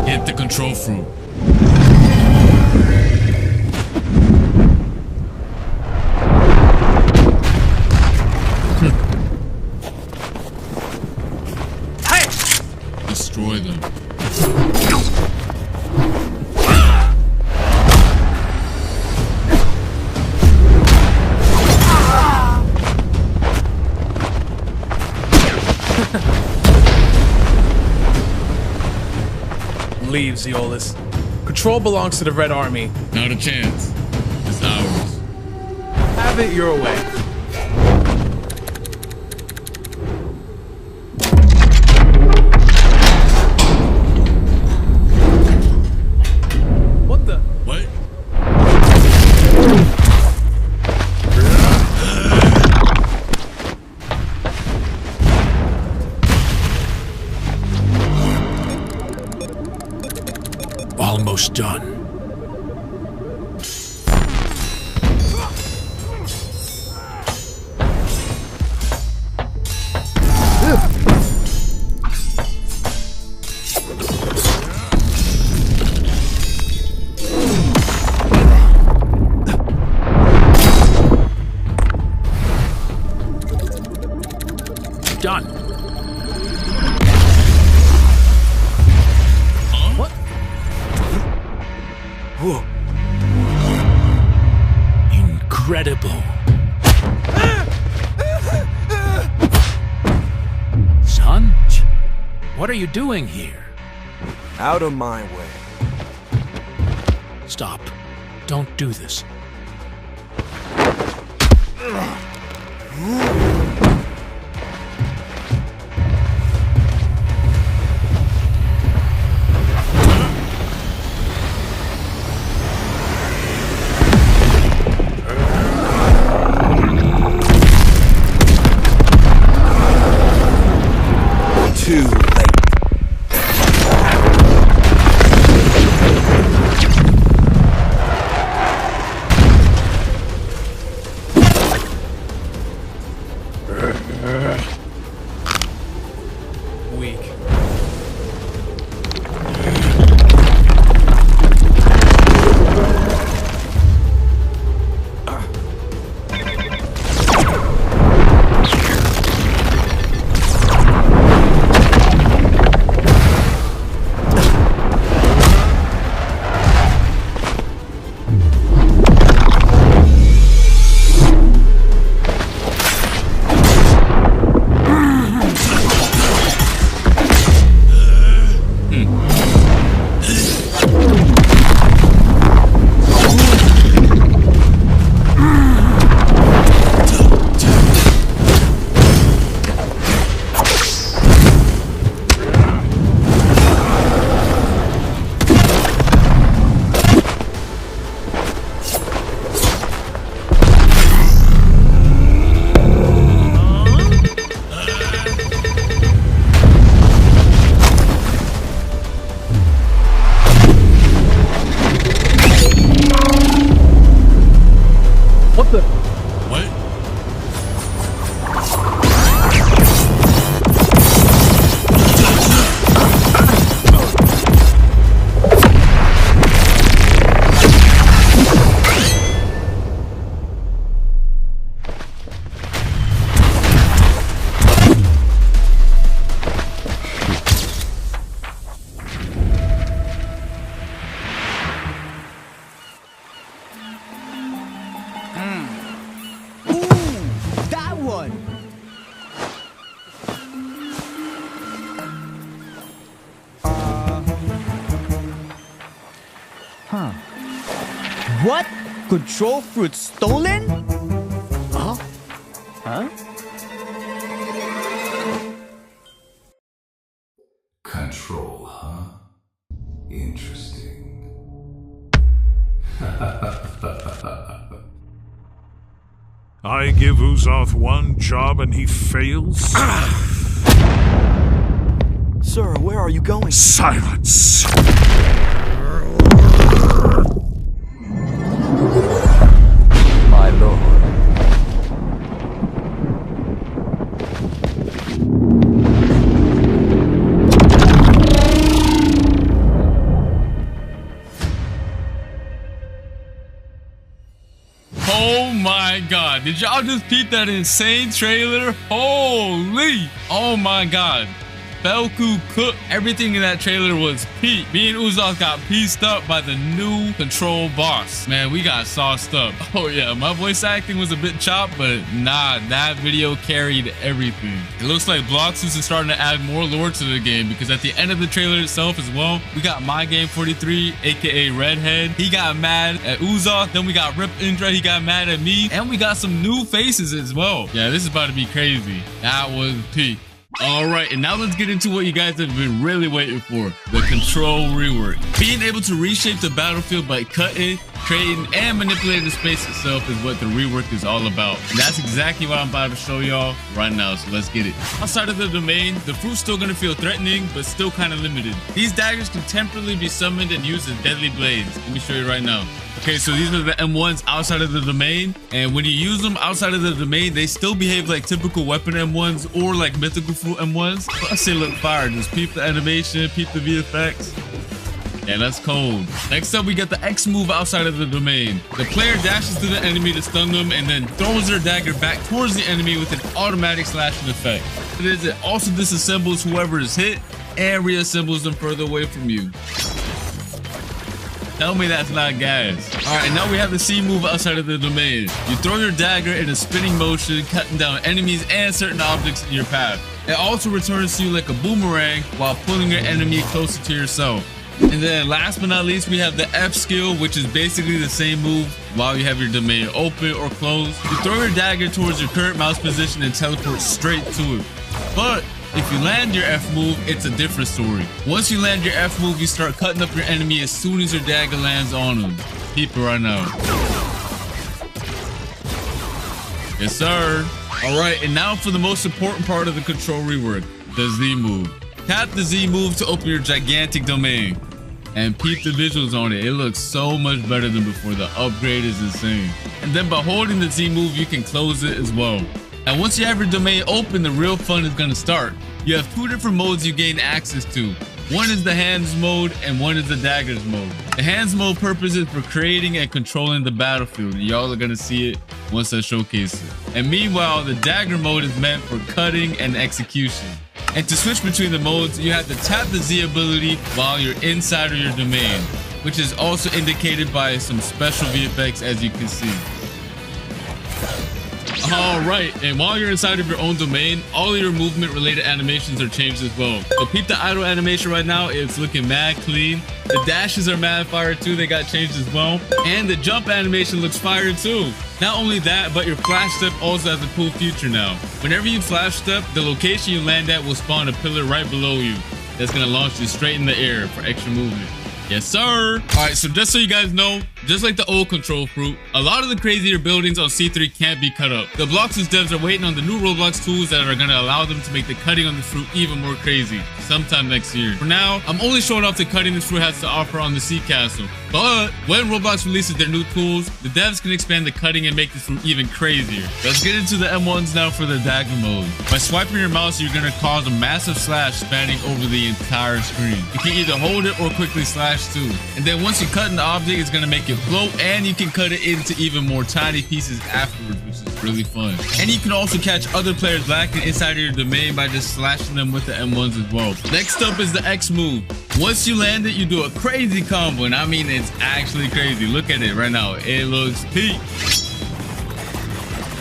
Hit the control fruit. Destroy them. Leave, Zeolus. Control belongs to the Red Army. Not a chance. It's ours. Have it your way. What the? What? Almost done. Done. What? Whoa. Incredible. Son? What are you doing here? Out of my way. Stop. Don't do this. Too late. Weak. What the? What? What? Control fruit stolen? Huh? Huh? Control, huh? Interesting. I give Uzoth one job and he fails? Sir, where are you going? Silence! My lord. Oh my god, did y'all just peep that insane trailer? Holy! Oh my god. Belku cooked. Everything in that trailer was peak. Me and Uzak got pieced up by the new control boss. Man, we got sauced up. Oh yeah, my voice acting was a bit chopped, but nah, that video carried everything. It looks like Blox is starting to add more lore to the game, because at the end of the trailer itself as well, we got My Game 43, aka Redhead. He got mad at Uzak. Then we got Rip Indra. He got mad at me. And we got some new faces as well. Yeah, this is about to be crazy. That was peak. All right, and now let's get into what you guys have been really waiting for, the control rework. Being able to reshape the battlefield by cutting, creating, and manipulating the space itself is what the rework is all about. And that's exactly what I'm about to show y'all right now, so let's get it. Outside of the domain, the fruit's still gonna feel threatening, but still kind of limited. These daggers can temporarily be summoned and used as deadly blades. Let me show you right now. Okay, so these are the M1s outside of the domain, and when you use them outside of the domain, they still behave like typical weapon M1s or like mythical fruit M1s. Plus they look fire. Just peep the animation, peep the VFX. Yeah, that's cold. Next up, we got the X move outside of the domain. The player dashes to the enemy to stun them and then throws their dagger back towards the enemy with an automatic slashing effect. It also disassembles whoever is hit and reassembles them further away from you. Tell me that's not gas. All right, now we have the C move outside of the domain. You throw your dagger in a spinning motion, cutting down enemies and certain objects in your path. It also returns to you like a boomerang while pulling your enemy closer to yourself. And then last but not least, we have the F skill, which is basically the same move while you have your domain open or closed. You throw your dagger towards your current mouse position and teleport straight to it. But if you land your F move, it's a different story. Once you land your F move, you start cutting up your enemy as soon as your dagger lands on them. Keep it right now. Yes, sir. All right, and now for the most important part of the control rework, the Z move. Tap the Z move to open your gigantic domain. And peep the visuals on it. It looks so much better than before. The upgrade is insane. And then by holding the Z move, you can close it as well. And once you have your domain open, the real fun is going to start. You have two different modes you gain access to. One is the hands mode and one is the daggers mode. The hands mode purpose is for creating and controlling the battlefield. Y'all are going to see it once I showcase it. And meanwhile, the dagger mode is meant for cutting and execution. And to switch between the modes, you have to tap the Z ability while you're inside of your domain, which is also indicated by some special VFX, as you can see. All right, and while you're inside of your own domain, all of your movement related animations are changed as well. So peep the idle animation right now. It's looking mad clean. The dashes are mad fire too. They got changed as well. And the jump animation looks fire too. Not only that, but your flash step also has a cool feature now. Whenever you flash step, the location you land at will spawn a pillar right below you. That's gonna launch you straight in the air for extra movement. Yes, sir. All right, so just so you guys know, just like the old control fruit, a lot of the crazier buildings on C3 can't be cut up. The Blox's devs are waiting on the new Roblox tools that are going to allow them to make the cutting on the fruit even more crazy sometime next year. For now, I'm only showing off the cutting this fruit has to offer on the Sea Castle. But when Roblox releases their new tools, the devs can expand the cutting and make this fruit even crazier. Let's get into the M1s now for the dagger mode. By swiping your mouse, you're going to cause a massive slash spanning over the entire screen. You can either hold it or quickly slash too. And then once you cut an object, it's going to make it float, and you can cut it into even more tiny pieces afterwards, which is really fun. And you can also catch other players lacking inside of your domain by just slashing them with the M1s as well. Next up is the X move. Once you land it, you do a crazy combo, and I mean it's actually crazy. Look at it right now. It looks peak.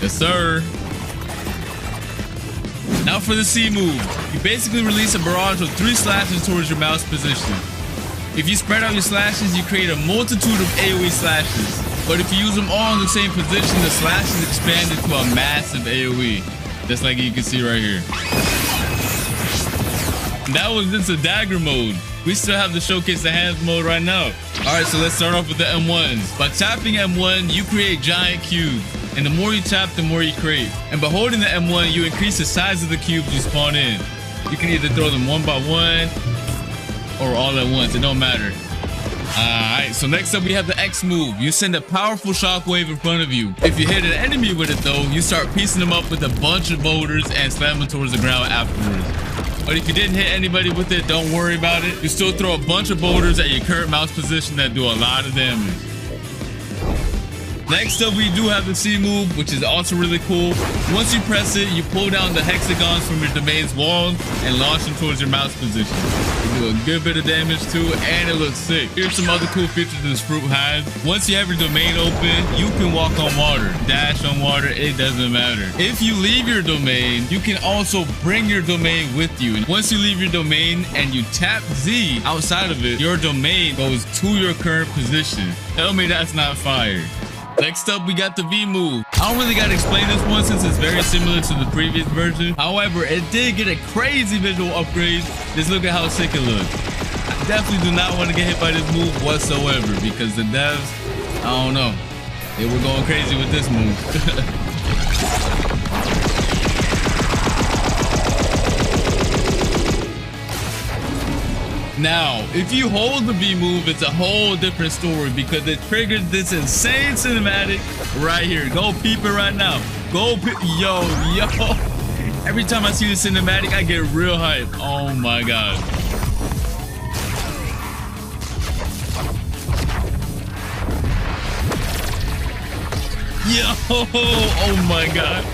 Yes, sir. Now for the C move. You basically release a barrage of 3 slashes towards your mouse position. If you spread out your slashes, you create a multitude of AoE slashes. But if you use them all in the same position, the slashes expand into a massive AoE. Just like you can see right here. That was just a dagger mode. We still have to showcase the hands mode right now. Alright, so let's start off with the M1s. By tapping M1, you create giant cubes. And the more you tap, the more you create. And by holding the M1, you increase the size of the cubes you spawn in. You can either throw them one by one or all at once, it don't matter. Alright, so next up we have the X move. You send a powerful shockwave in front of you. If you hit an enemy with it though, you start piecing them up with a bunch of boulders and slam them towards the ground afterwards. But if you didn't hit anybody with it, don't worry about it. You still throw a bunch of boulders at your current mouse position that do a lot of damage. Next up, we do have the C move, which is also really cool. Once you press it, you pull down the hexagons from your domain's walls and launch them towards your mouse position. You do a good bit of damage too, and it looks sick. Here's some other cool features this fruit has. Once you have your domain open, you can walk on water, dash on water, it doesn't matter. If you leave your domain, you can also bring your domain with you. And once you leave your domain and you tap Z outside of it, your domain goes to your current position. Tell me that's not fire. Next up, we got the V move. I don't really got to explain this one since it's very similar to the previous version. However, it did get a crazy visual upgrade. Just look at how sick it looks. I definitely do not want to get hit by this move whatsoever because the devs, I don't know, they were going crazy with this move. Now, if you hold the V move, it's a whole different story because it triggers this insane cinematic right here. Go peep it right now. Go peep. Yo. Every time I see the cinematic, I get real hype. Oh my God. Yo. Oh my God.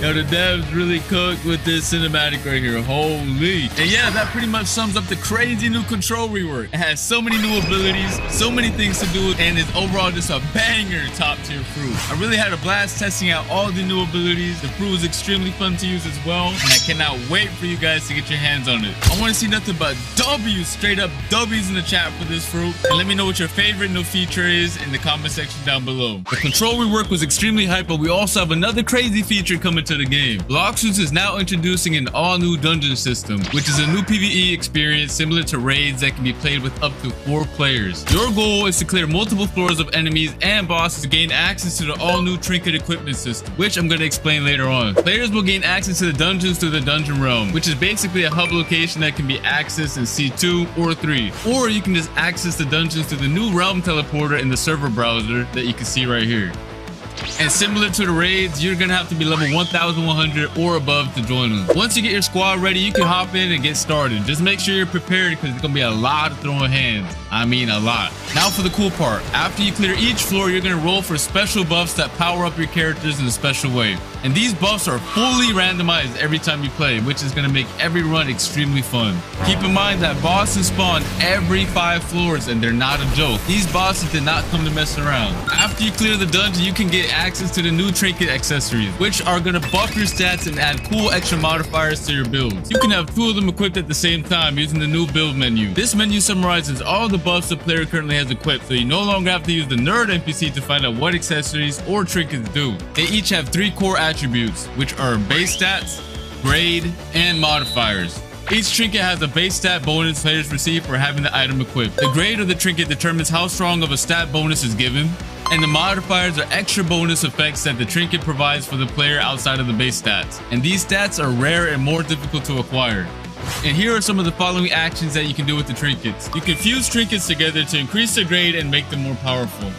Yo, the devs really cooked with this cinematic right here. Holy. And yeah, that pretty much sums up the crazy new control rework. It has so many new abilities, so many things to do, and it's overall just a banger top tier fruit. I really had a blast testing out all the new abilities. The fruit was extremely fun to use as well, and I cannot wait for you guys to get your hands on it. I want to see nothing but W's, straight up W's in the chat for this fruit. And let me know what your favorite new feature is in the comment section down below. The control rework was extremely hype, but we also have another crazy feature coming to the game. Blox is now introducing an all-new dungeon system, which is a new PvE experience similar to raids that can be played with up to 4 players. Your goal is to clear multiple floors of enemies and bosses to gain access to the all-new trinket equipment system, which I'm going to explain later on. Players will gain access to the dungeons through the dungeon realm, which is basically a hub location that can be accessed in C2 or 3, or you can just access the dungeons through the new realm teleporter in the server browser that you can see right here. And similar to the raids, you're gonna have to be level 1100 or above to join them. Once you get your squad ready, you can hop in and get started. Just make sure you're prepared because it's gonna be a lot of throwing hands. I mean a lot. Now for the cool part. After you clear each floor, you're gonna roll for special buffs that power up your characters in a special way. And these buffs are fully randomized every time you play, which is gonna make every run extremely fun. Keep in mind that bosses spawn every 5 floors and they're not a joke. These bosses did not come to mess around. After you clear the dungeon, you can get access to the new trinket accessories, which are gonna buff your stats and add cool extra modifiers to your builds. You can have 2 of them equipped at the same time using the new build menu. This menu summarizes all the buffs the player currently has equipped, so you no longer have to use the nerd NPC to find out what accessories or trinkets do. They each have 3 core attributes, which are base stats, grade, and modifiers. Each trinket has a base stat bonus players receive for having the item equipped. The grade of the trinket determines how strong of a stat bonus is given, and the modifiers are extra bonus effects that the trinket provides for the player outside of the base stats. And these stats are rare and more difficult to acquire. And here are some of the following actions that you can do with the trinkets. You can fuse trinkets together to increase their grade and make them more powerful.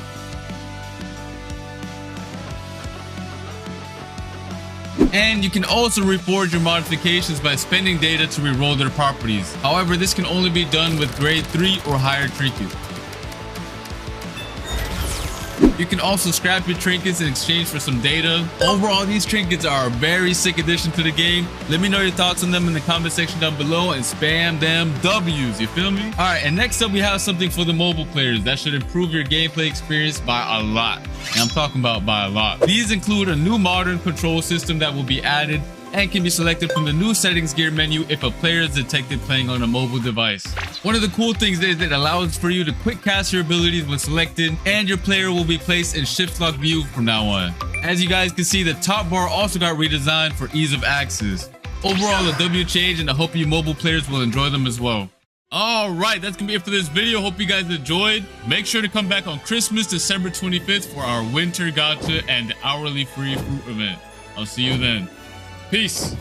And you can also reforge your modifications by spending data to reroll their properties. However, this can only be done with grade 3 or higher trinkets. You can also scrap your trinkets in exchange for some data. Overall, these trinkets are a very sick addition to the game. Let me know your thoughts on them in the comment section down below and spam them W's, you feel me? Alright, and next up we have something for the mobile players that should improve your gameplay experience by a lot. And I'm talking about by a lot. These include a new modern control system that will be added and can be selected from the new settings gear menu if a player is detected playing on a mobile device. One of the cool things is that it allows for you to quick cast your abilities when selected, and your player will be placed in shift lock view from now on. As you guys can see, the top bar also got redesigned for ease of access. Overall, a W change, and I hope you mobile players will enjoy them as well. Alright, that's gonna be it for this video. Hope you guys enjoyed. Make sure to come back on Christmas, December 25th for our winter gacha and hourly free fruit event. I'll see you then. Peace.